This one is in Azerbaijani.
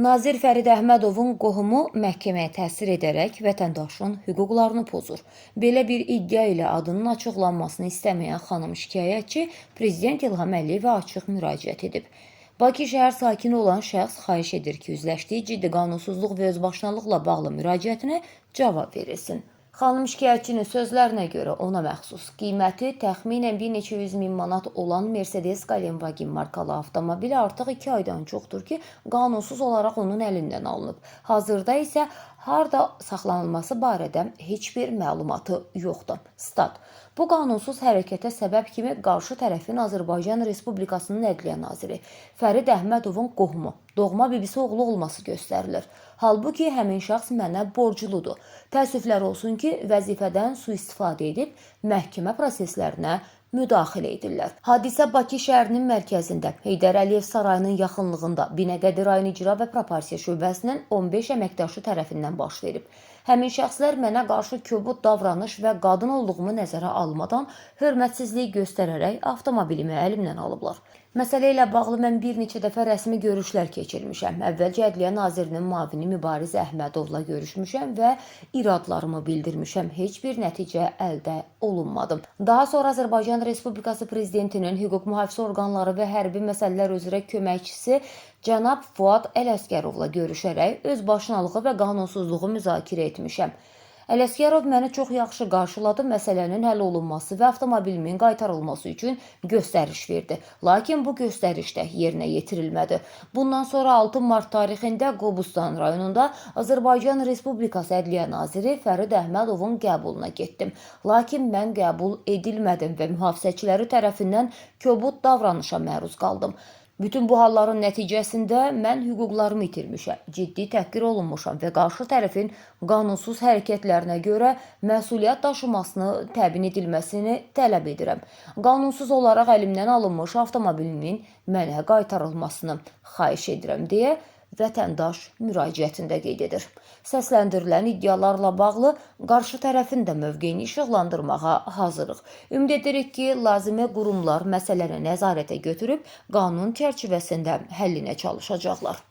Nazir Fərid Əhmədovun qohumu məhkəməyə təsir edərək vətəndaşın hüquqlarını pozur. Belə bir iddia ilə adının açıqlanmasını istəməyən xanım şikayətçi Prezident İlham Əliyevə açıq müraciət edib. Bakı şəhər sakini olan şəxs xahiş edir ki, üzləşdiyi ciddi qanunsuzluq və özbaşınalıqla bağlı müraciətinə cavab verilsin. Xanım şikayətçinin sözlərinə görə ona məxsus qiyməti təxminən bir neçə 100 min manat olan Mercedes Gelanvagin markalı avtomobil artıq 2 aydan çoxdur ki, qanunsuz olaraq onun əlindən alınıb. Hazırda isə harda saxlanılması barədə heç bir məlumatı yoxdur. Stat. Bu qanunsuz hərəkətə səbəb kimi qarşı tərəfin Azərbaycan Respublikasının Ədliyyə Naziri Fərid Əhmədovun qohumu, doğma bibisi oğlu olması göstərilir. Halbuki həmin şəxs mənə borcludur. Təəssüflər olsun ki, vəzifədən sui-istifadə edib məhkəmə proseslərinə müdaxilə edirlər. Hadisə Bakı şəhərinin mərkəzində, Heydər Əliyev sarayının yaxınlığında Binəqədi rayon icra və proporsiya şöbəsinin 15 əməkdaşı tərəfindən baş verib. Həmin şəxslər mənə qarşı kobud davranış və qadın olduğumu nəzərə almadan hörmətsizlik göstərərək avtomobilimi əlimdən alıblar. Məsələ ilə bağlı mən bir neçə dəfə rəsmi görüşlər keçirmişəm. Əvvəlcə Ədliyyə Nazirinin müavini Mübariz Əhmədovla görüşmüşəm və iradlarımı bildirmişəm. Heç bir nəticə əldə olunmadı. Daha sonra Azərbaycan Respublikası Prezidentinin hüquq mühafizə orqanları və hərbi məsələlər üzrə köməkçisi cənab Fuad Ələsgərovla görüşərək özbaşınalığı və qanunsuzluğu müzakirə etmişəm. Ələsgərov məni çox yaxşı qarşıladı, məsələnin həll olunması və avtomobilimin qaytarılması üçün göstəriş verdi. Lakin bu göstəriş də yerinə yetirilmədi. Bundan sonra 6 mart tarixində Qobustan rayonunda Azərbaycan Respublikası Ədliyyə Naziri Fərid Əhmədovun qəbuluna getdim. Lakin mən qəbul edilmədim və mühafizəçiləri tərəfindən kobud davranışa məruz qaldım. Bütün bu halların nəticəsində mən hüquqlarımı itirmişəm, ciddi təhqir olunmuşam və qarşı tərəfin qanunsuz hərəkətlərinə görə məsuliyyət daşımasını təmin edilməsini tələb edirəm. Qanunsuz olaraq əlimdən alınmış avtomobilimin mənə qaytarılmasını xahiş edirəm deyə vətəndaş müraciətində qeyd edir. Səsləndirilən iddialarla bağlı qarşı tərəfin də mövqeyini işıqlandırmağa hazırıq. Ümid edirik ki, lazımi qurumlar məsələni nəzarətə götürüb qanun çərçivəsində həllinə çalışacaqlar.